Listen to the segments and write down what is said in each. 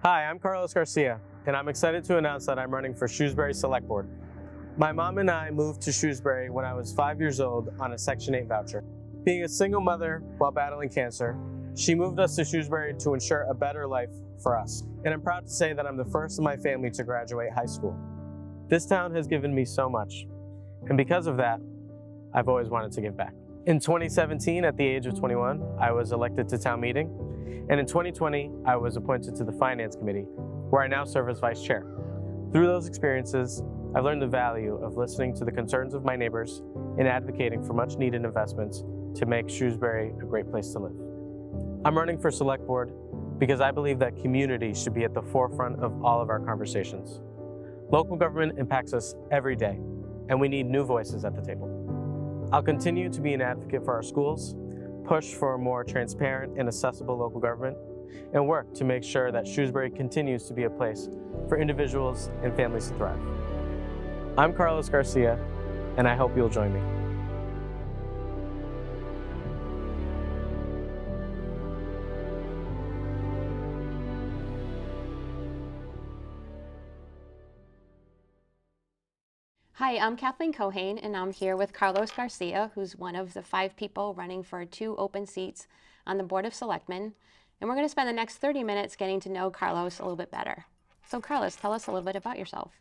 Hi, I'm Carlos Garcia, and I'm excited to announce that I'm running for Shrewsbury Select Board. My mom and I moved to Shrewsbury when I was 5 years old on a Section 8 voucher. Being a single mother while battling cancer, she moved us to Shrewsbury to ensure a better life for us. And I'm proud to say that I'm the first in my family to graduate high school. This town has given me so much, and because of that, I've always wanted to give back. In 2017, at the age of 21, I was elected to town meeting, and in 2020, I was appointed to the Finance Committee, where I now serve as Vice Chair. Through those experiences, I've learned the value of listening to the concerns of my neighbors and advocating for much needed investments to make Shrewsbury a great place to live. I'm running for Select Board because I believe that community should be at the forefront of all of our conversations. Local government impacts us every day, and we need new voices at the table. I'll continue to be an advocate for our schools, push for a more transparent and accessible local government, and work to make sure that Shrewsbury continues to be a place for individuals and families to thrive. I'm Carlos Garcia, and I hope you'll join me. Hi, I'm Kathleen Cohane, and I'm here with Carlos Garcia, who's one of the 5 people running for 2 open seats on the Board of Selectmen. And we're going to spend the next 30 minutes getting to know Carlos a little bit better. So Carlos, tell us a little bit about yourself.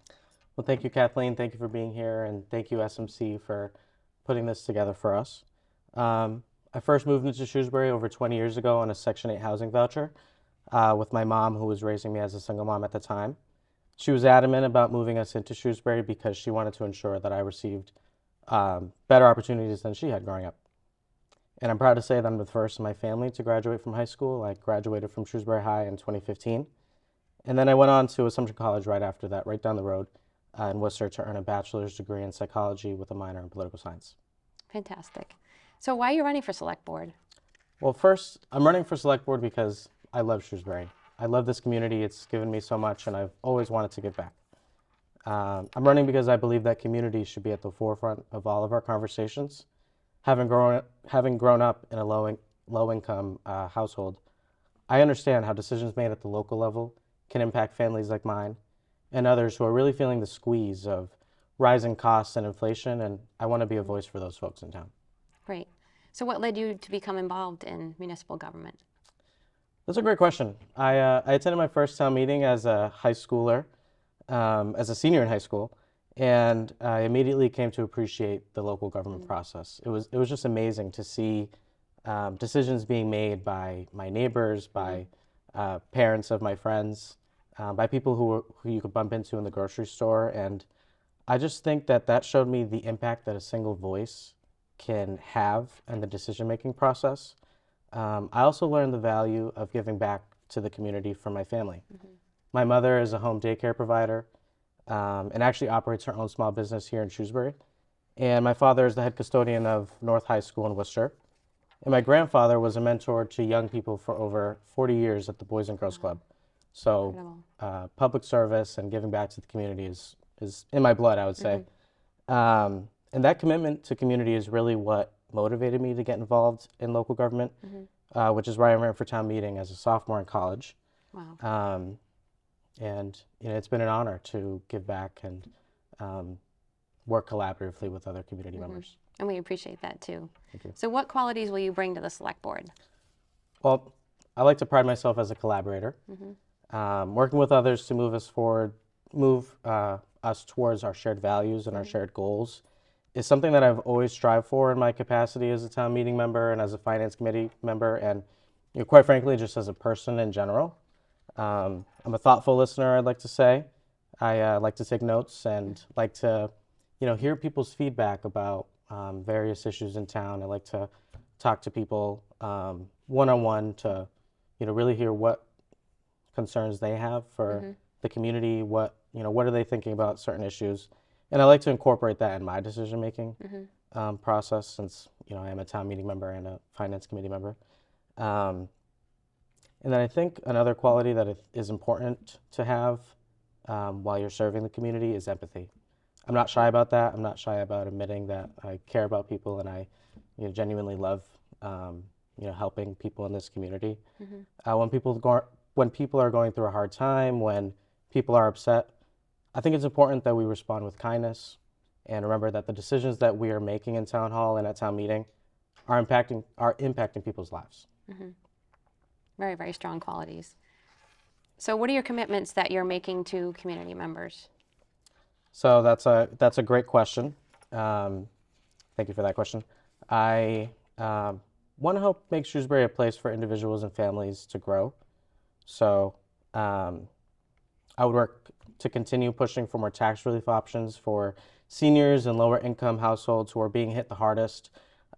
Well, thank you, Kathleen. Thank you for being here, and thank you, SMC, for putting this together for us. I first moved into Shrewsbury over 20 years ago on a Section 8 housing voucher with my mom, who was raising me as a single mom at the time. She was adamant about moving us into Shrewsbury because she wanted to ensure that I received better opportunities than she had growing up. And I'm proud to say that I'm the first in my family to graduate from high school. I graduated from Shrewsbury High in 2015. And then I went on to Assumption College right after that, right down the road in Worcester, to earn a bachelor's degree in psychology with a minor in political science. Fantastic. So why are you running for Select Board? Well, first, I'm running for Select Board because I love Shrewsbury. I love this community. It's given me so much, and I've always wanted to give back. I'm running because I believe that community should be at the forefront of all of our conversations. Having grown up in a low-income household, I understand how decisions made at the local level can impact families like mine and others who are really feeling the squeeze of rising costs and inflation, and I want to be a voice for those folks in town. Great. So what led you to become involved in municipal government? That's a great question. I attended my first town meeting as a high schooler, as a senior in high school, and I immediately came to appreciate the local government process. It was just amazing to see decisions being made by my neighbors, by parents of my friends, by people who you could bump into in the grocery store, and I just think that showed me the impact that a single voice can have in the decision-making process. I also learned the value of giving back to the community from my family. My mother is a home daycare provider and actually operates her own small business here in Shrewsbury. And my father is the head custodian of North High School in Worcester. And my grandfather was a mentor to young people for over 40 years at the Boys and Girls Club. So public service and giving back to the community is in my blood, I would say. And that commitment to community is really what motivated me to get involved in local government, which is why I ran for town meeting as a sophomore in college. Wow. And it's been an honor to give back and work collaboratively with other community members. And we appreciate that too. Thank you. So what qualities will you bring to the Select Board? Well, I like to pride myself as a collaborator, working with others to move us forward, move us towards our shared values and our shared goals is something that I've always strived for in my capacity as a town meeting member and as a finance committee member, and quite frankly, just as a person in general. I'm a thoughtful listener, I'd like to say. I like to take notes and like to, hear people's feedback about various issues in town. I like to talk to people one-on-one to, really hear what concerns they have for the community, what are they thinking about certain issues. And I like to incorporate that in my decision-making process since, I am a town meeting member and a finance committee member. And then I think another quality that is important to have while you're serving the community is empathy. I'm not shy about that. I'm not shy about admitting that I care about people and I genuinely love helping people in this community. When people when people are going through a hard time, when people are upset, I think it's important that we respond with kindness and remember that the decisions that we are making in town hall and at town meeting are impacting people's lives. Very, very strong qualities. So what are your commitments that you're making to community members? So that's a great question. Thank you for that question. I want to help make Shrewsbury a place for individuals and families to grow. So I would work to continue pushing for more tax relief options for seniors and lower income households who are being hit the hardest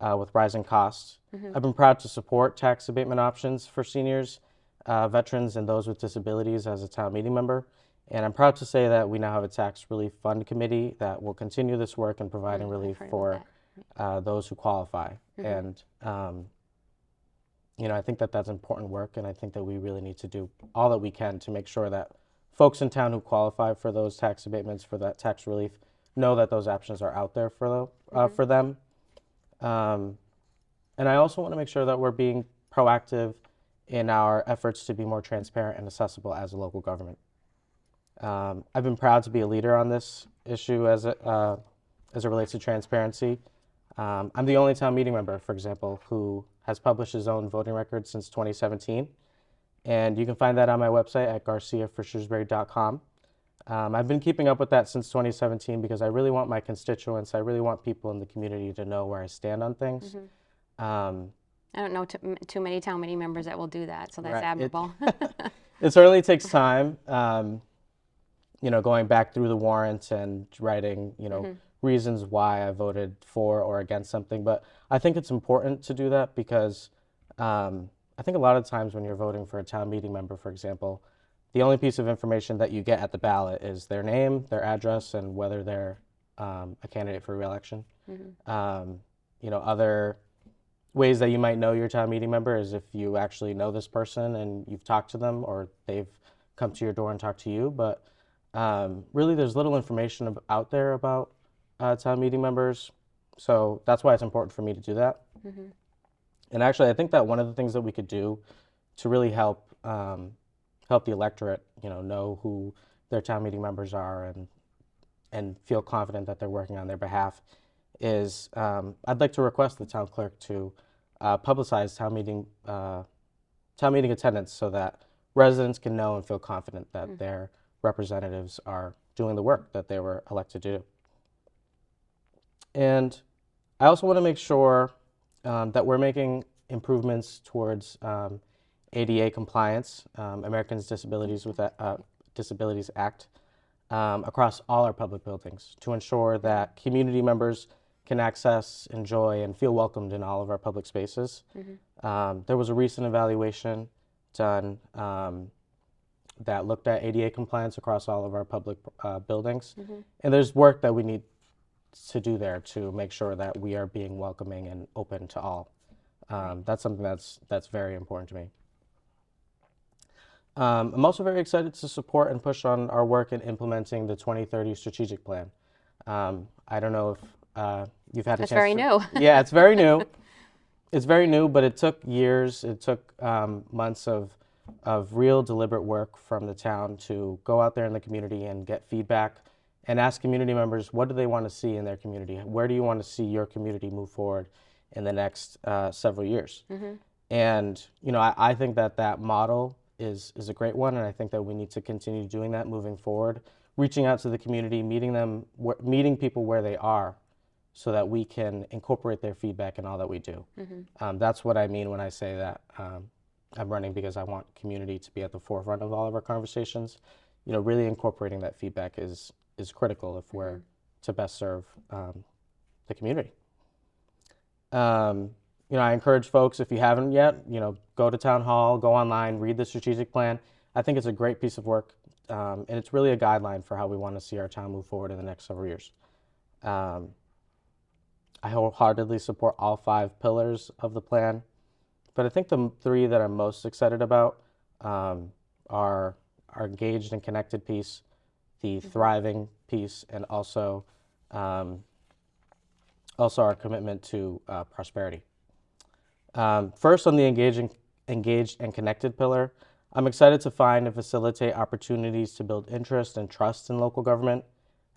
with rising costs. I've been proud to support tax abatement options for seniors, veterans, and those with disabilities as a town meeting member. And I'm proud to say that we now have a tax relief fund committee that will continue this work in providing relief for those who qualify. And I think that that's important work, and I think that we really need to do all that we can to make sure that folks in town who qualify for those tax abatements, for that tax relief, know that those options are out there for them. And I also want to make sure that we're being proactive in our efforts to be more transparent and accessible as a local government. I've been proud to be a leader on this issue as it relates to transparency. I'm the only town meeting member, for example, who has published his own voting record since 2017. And you can find that on my website at garciaforshrewsbury.com. I've been keeping up with that since 2017 because I really want my constituents, I really want people in the community to know where I stand on things. I don't know too many town meeting members that will do that, so that's admirable. It certainly takes time, going back through the warrant and writing, reasons why I voted for or against something. But I think it's important to do that because I think a lot of times when you're voting for a town meeting member, for example, the only piece of information that you get at the ballot is their name, their address, and whether they're a candidate for re-election. Other ways that you might know your town meeting member is if you actually know this person and you've talked to them or they've come to your door and talked to you. But really, there's little information out there about town meeting members. So that's why it's important for me to do that. And actually, I think that one of the things that we could do to really help the electorate, know who their town meeting members are and feel confident that they're working on their behalf is I'd like to request the town clerk to publicize town meeting attendance so that residents can know and feel confident that their representatives are doing the work that they were elected to do. And I also want to make sure that we're making improvements towards ADA compliance, Americans with Disabilities Act, across all our public buildings to ensure that community members can access, enjoy, and feel welcomed in all of our public spaces. There was a recent evaluation done that looked at ADA compliance across all of our public buildings. And there's work that we need to do there to make sure that we are being welcoming and open to all. That's something that's very important to me. I'm also very excited to support and push on our work in implementing the 2030 strategic plan. I don't know if you've had a chance. That's very new. Yeah, it's very new. It's very new, but it took years. It took months of real deliberate work from the town to go out there in the community and get feedback and ask community members, what do they want to see in their community? Where do you want to see your community move forward in the next several years? And, I think that model is a great one, and I think that we need to continue doing that moving forward, reaching out to the community, meeting people where they are so that we can incorporate their feedback in all that we do. That's what I mean when I say that I'm running because I want community to be at the forefront of all of our conversations. Really incorporating that feedback is critical if we're to best serve the community. I encourage folks, if you haven't yet, go to town hall, go online, read the strategic plan. I think it's a great piece of work, and it's really a guideline for how we want to see our town move forward in the next several years. I wholeheartedly support all 5 pillars of the plan, but I think the 3 that I'm most excited about are our engaged and connected piece, the thriving piece, and also our commitment to prosperity. First, on the engaged and connected pillar, I'm excited to find and facilitate opportunities to build interest and trust in local government.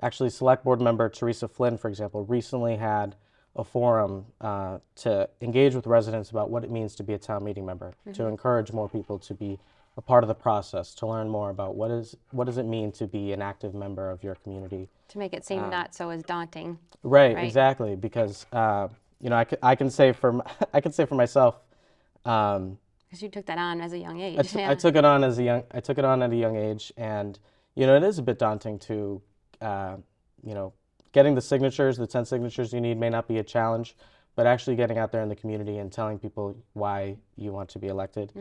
Actually, Select Board member Teresa Flynn, for example, recently had a forum to engage with residents about what it means to be a town meeting member, to encourage more people to be a part of the process, to learn more about what does it mean to be an active member of your community. To make it seem not so as daunting. Right, Right. exactly, because you know, I can say for I can say for myself, Because you took that on as a young age. I took it on I took it on at a young age, and you know, it is a bit daunting to you know, getting the signatures, the 10 signatures you need may not be a challenge, but actually getting out there in the community and telling people why you want to be elected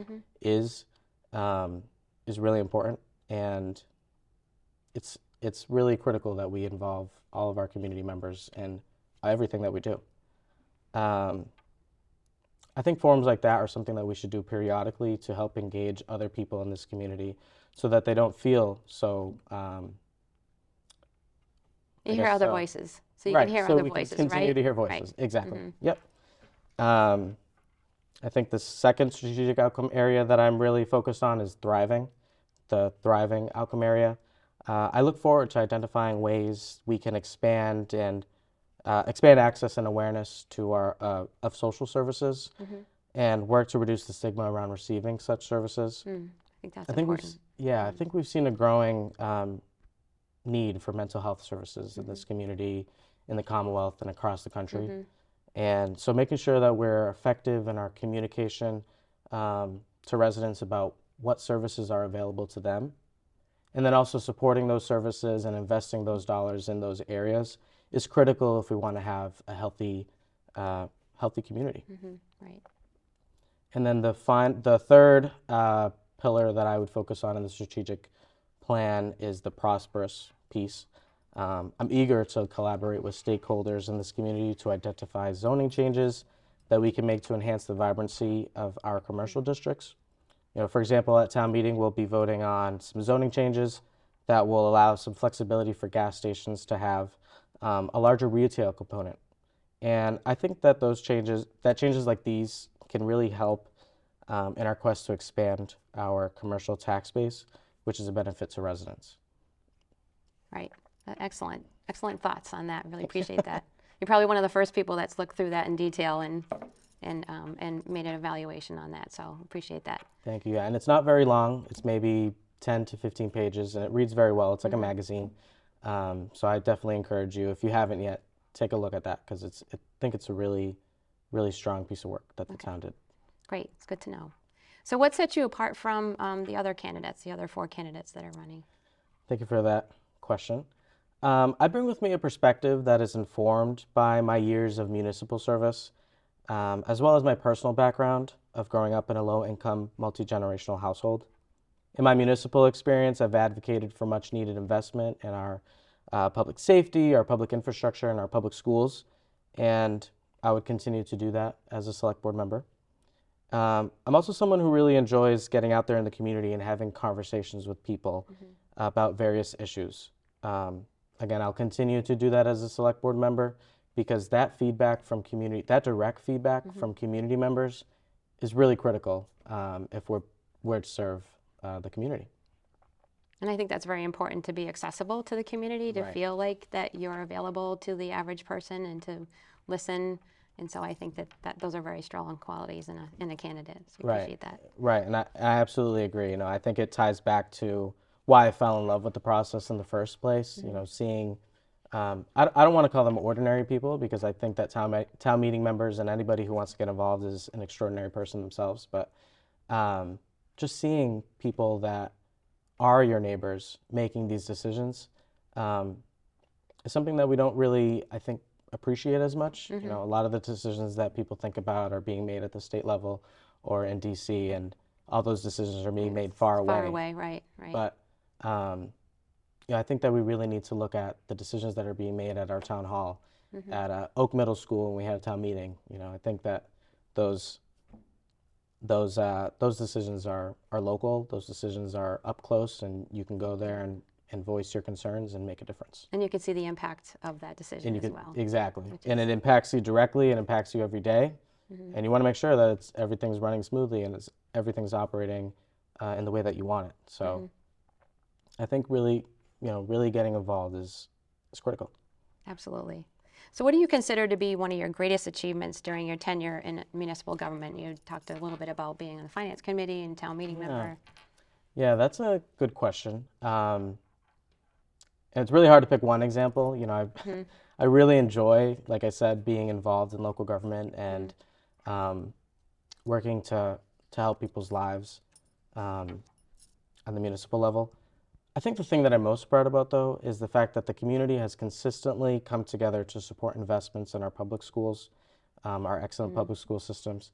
is really important, and it's really critical that we involve all of our community members in everything that we do. I think forums like that are something that we should do periodically to help engage other people in this community so that they don't feel so You hear other voices. So you right, can hear so other we voices, can continue right? to hear voices. Right. Exactly. Yep. I think the second strategic outcome area that I'm really focused on is thriving, the thriving outcome area. I look forward to identifying ways we can expand access and awareness to our of social services and work to reduce the stigma around receiving such services. I think that's I think important. I think we've seen a growing need for mental health services in this community, in the Commonwealth, and across the country. And so making sure that we're effective in our communication to residents about what services are available to them, and then also supporting those services and investing those dollars in those areas is critical if we want to have a healthy community. Right. And then the third pillar that I would focus on in the strategic plan is the prosperous piece. I'm eager to collaborate with stakeholders in this community to identify zoning changes that we can make to enhance the vibrancy of our commercial districts. You know, for example, at town meeting, we'll be voting on some zoning changes that will allow some flexibility for gas stations to have a larger retail component. And I think that changes like these can really help in our quest to expand our commercial tax base, which is a benefit to residents. Right. Excellent. Excellent thoughts on that. Really appreciate that. You're probably one of the first people that's looked through that in detail and made an evaluation on that. So appreciate that. Thank you. Yeah, and it's not very long. It's maybe 10 to 15 pages, and it reads very well. It's like a magazine. So I definitely encourage you, if you haven't yet, take a look at that, because I think it's a really, really strong piece of work that the town did. Great. It's good to know. So what sets you apart from the other candidates, the other 4 candidates that are running? Thank you for that question. I bring with me a perspective that is informed by my years of municipal service, as well as my personal background of growing up in a low-income, multi-generational household. In my municipal experience, I've advocated for much-needed investment in our public safety, our public infrastructure, and our public schools, and I would continue to do that as a select board member. I'm also someone who really enjoys getting out there in the community and having conversations with people about various issues. Again, I'll continue to do that as a select board member, because that feedback from community, that direct feedback from community members is really critical if we're to serve the community. And I think that's very important, to be accessible to the community, to feel like that you're available to the average person and to listen. And so I think that those are very strong qualities in a candidate. So I appreciate that. Right, and I absolutely agree. You know, I think it ties back to why I fell in love with the process in the first place. You know, seeing, I don't want to call them ordinary people, because I think that town meeting members and anybody who wants to get involved is an extraordinary person themselves. But just seeing people that are your neighbors making these decisions is something that we don't really, I think, appreciate as much. You know, a lot of the decisions that people think about are being made at the state level or in DC, and all those decisions are being made far away. Far away, right. But yeah, I think that we really need to look at the decisions that are being made at our town hall, at Oak Middle School when we had a town meeting. You know, I think that those decisions are local. Those decisions are up close, and you can go there and voice your concerns and make a difference. And you can see the impact of that decision as well. Exactly. And it impacts you directly, and impacts you every day. And you want to make sure that everything's running smoothly and everything's operating in the way that you want it. So I think really, really getting involved is critical. Absolutely. So what do you consider to be one of your greatest achievements during your tenure in municipal government? You talked a little bit about being on the finance committee and town meeting member. Yeah, that's a good question. And it's really hard to pick one example. I really enjoy, like I said, being involved in local government and working to help people's lives on the municipal level. I think the thing that I'm most proud about, though, is the fact that the community has consistently come together to support investments in our public schools, our excellent public school systems.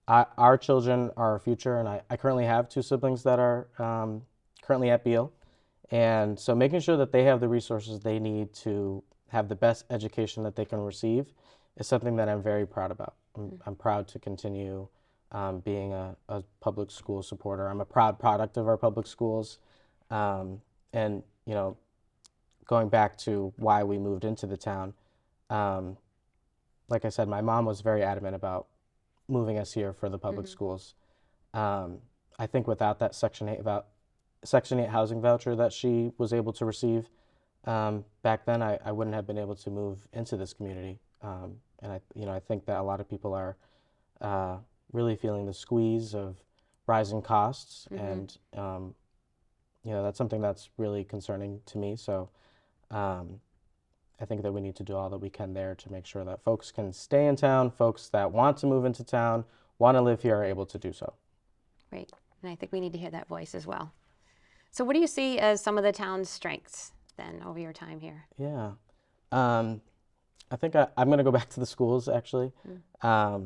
Our children are our future, and I currently have two siblings that are currently at Beale. And so making sure that they have the resources they need to have the best education that they can receive is something that I'm very proud about. I'm proud to continue being a public school supporter. I'm a proud product of our public schools. And, going back to why we moved into the town, like I said, my mom was very adamant about moving us here for the public schools. I think without that Section 8 housing voucher that she was able to receive back then, I wouldn't have been able to move into this community. And I think that a lot of people are really feeling the squeeze of rising costs, and that's something that's really concerning to me. So I think that we need to do all that we can there to make sure that folks can stay in town, folks that want to move into town, want to live here, are able to do so. Great. And I think we need to hear that voice as well. So what do you see as some of the town's strengths then over your time here? Yeah. I think I'm going to go back to the schools, actually. I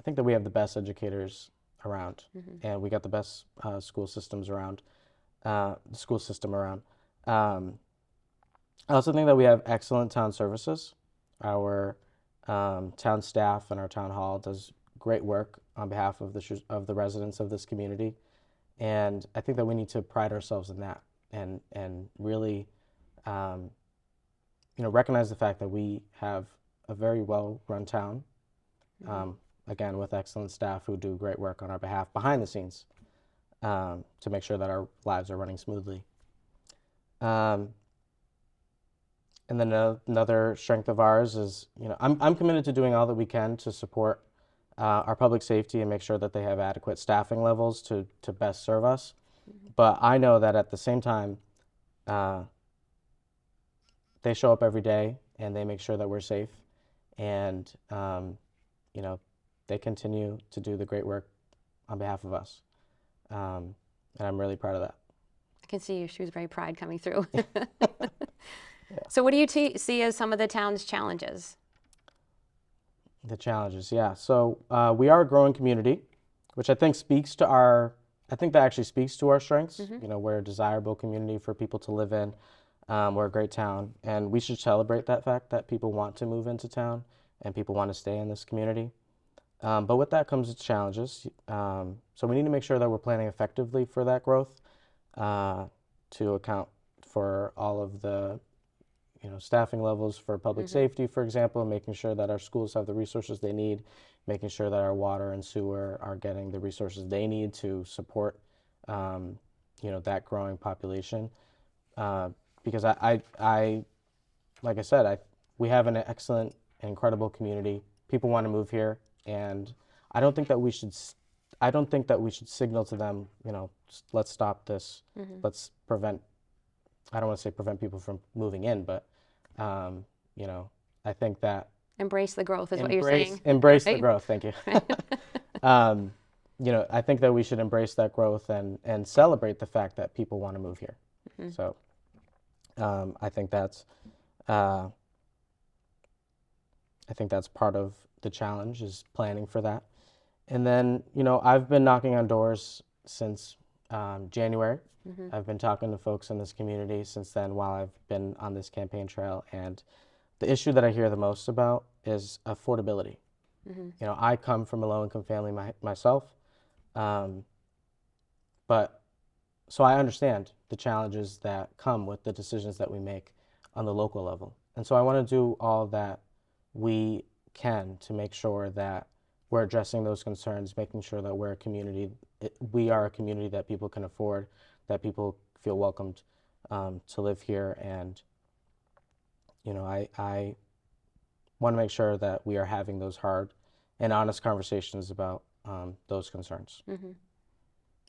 think that we have the best educators around, and we got the best school systems around, the school system around. I also think that we have excellent town services. Our town staff and our town hall does great work on behalf of the residents of this community, and I think that we need to pride ourselves in that and really recognize the fact that we have a very well-run town, again, with excellent staff who do great work on our behalf behind the scenes to make sure that our lives are running smoothly. And then another strength of ours is, I'm committed to doing all that we can to support our public safety and make sure that they have adequate staffing levels to best serve us. But I know that at the same time, they show up every day and they make sure that we're safe, and they continue to do the great work on behalf of us, and I'm really proud of that. I can see your Shrewsbury pride coming through. Yeah. So what do you see as some of the town's challenges? The challenges, yeah. So we are a growing community, which I think that actually speaks to our strengths. We're a desirable community for people to live in. We're a great town, and we should celebrate that fact that people want to move into town and people want to stay in this community. But with that comes challenges. So we need to make sure that we're planning effectively for that growth to account for all of the staffing levels for public safety, for example, making sure that our schools have the resources they need, making sure that our water and sewer are getting the resources they need to support, that growing population. Because like I said, we have an excellent and incredible community. People want to move here, and I don't think that we should signal to them, let's stop this, let's prevent. I don't want to say prevent people from moving in, but I think that embrace the growth is what you're saying. Embrace the growth. Thank you. I think that we should embrace that growth and celebrate the fact that people want to move here. So I think that's part of the challenge, is planning for that. And then I've been knocking on doors since January. I've been talking to folks in this community since then while I've been on this campaign trail, and the issue that I hear the most about is affordability. I come from a low-income family myself, but so I understand the challenges that come with the decisions that we make on the local level. And so I want to do all that we can to make sure that we're addressing those concerns, making sure that we are a community that people can afford, that people feel welcomed to live here. And, I want to make sure that we are having those hard and honest conversations about those concerns. Mm-hmm.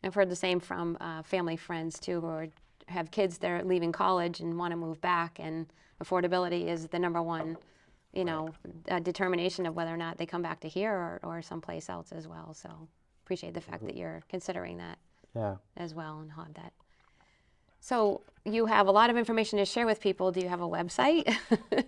I've heard the same from family friends too, who have kids that are leaving college and want to move back, and affordability is the number one, determination of whether or not they come back to here or someplace else as well. So appreciate the fact that you're considering that as well and have that. So you have a lot of information to share with people. Do you have a website?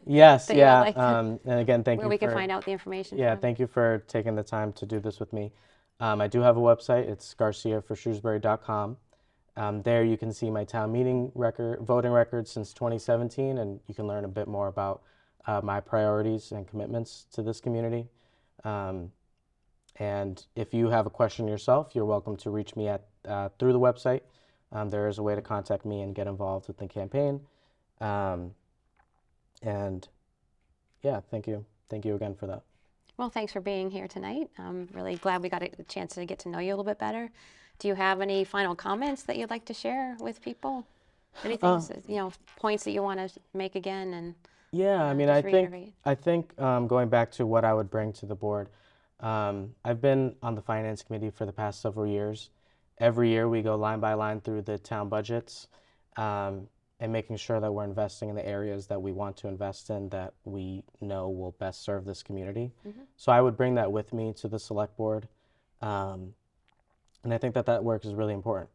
Yes, that you would like to- and again, thank where you we for can find out the information Yeah, from? thank you for taking the time to do this with me. I do have a website. It's garciaforshrewsbury.com. There you can see my town meeting voting record since 2017, and you can learn a bit more about my priorities and commitments to this community. And if you have a question yourself, you're welcome to reach me through the website. There is a way to contact me and get involved with the campaign. And yeah, thank you. Thank you again for that. Well, thanks for being here tonight. I'm really glad we got a chance to get to know you a little bit better. Do you have any final comments that you'd like to share with people? Anything, points that you want to make again? And yeah, I mean, just I think going back to what I would bring to the board, I've been on the finance committee for the past several years. Every year we go line by line through the town budgets, and making sure that we're investing in the areas that we want to invest in, that we know will best serve this community. Mm-hmm. So I would bring that with me to the select board, and I think that work is really important.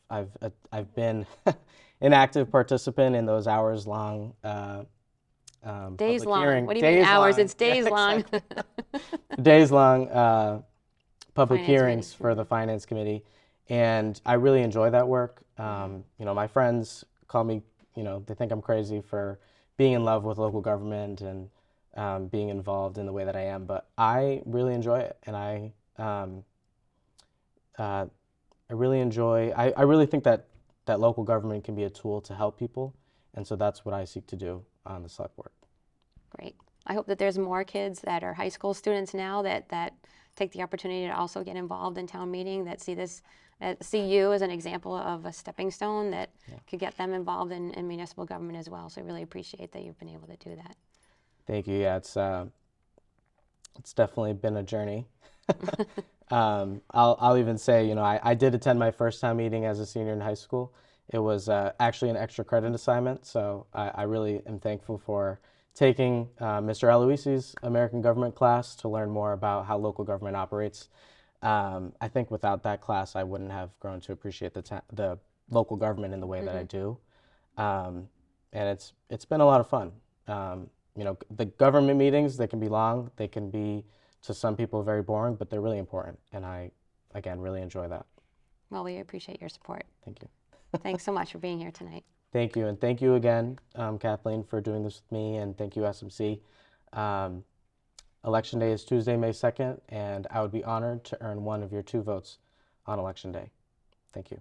I've been an active participant in those hours-long days public long. hearing. What do you mean hours? It's days long. Exactly. Days-long public Finance hearings committee. for the finance committee, and I really enjoy that work. My friends call me, they think I'm crazy for being in love with local government and being involved in the way that I am, but I really enjoy it, and I really think that local government can be a tool to help people, and so that's what I seek to do on the select board. Great. I hope that there's more kids that are high school students now that take the opportunity to also get involved in town meeting, that see you as an example of a stepping stone that could get them involved in municipal government as well. So I really appreciate that you've been able to do that. Thank you. Yeah, it's definitely been a journey. I'll even say, I did attend my first town meeting as a senior in high school. It was actually an extra credit assignment, so I really am thankful for taking Mr. Aloisi's American Government class to learn more about how local government operates. I think without that class, I wouldn't have grown to appreciate the local government in the way that I do. And it's been a lot of fun. The government meetings, they can be long, they can be, to some people, very boring, but they're really important. And I, again, really enjoy that. Well, we appreciate your support. Thank you. Thanks so much for being here tonight. Thank you. And thank you again, Kathleen, for doing this with me. And thank you, SMC. Election Day is Tuesday, May 2nd, and I would be honored to earn one of your 2 votes on Election Day. Thank you.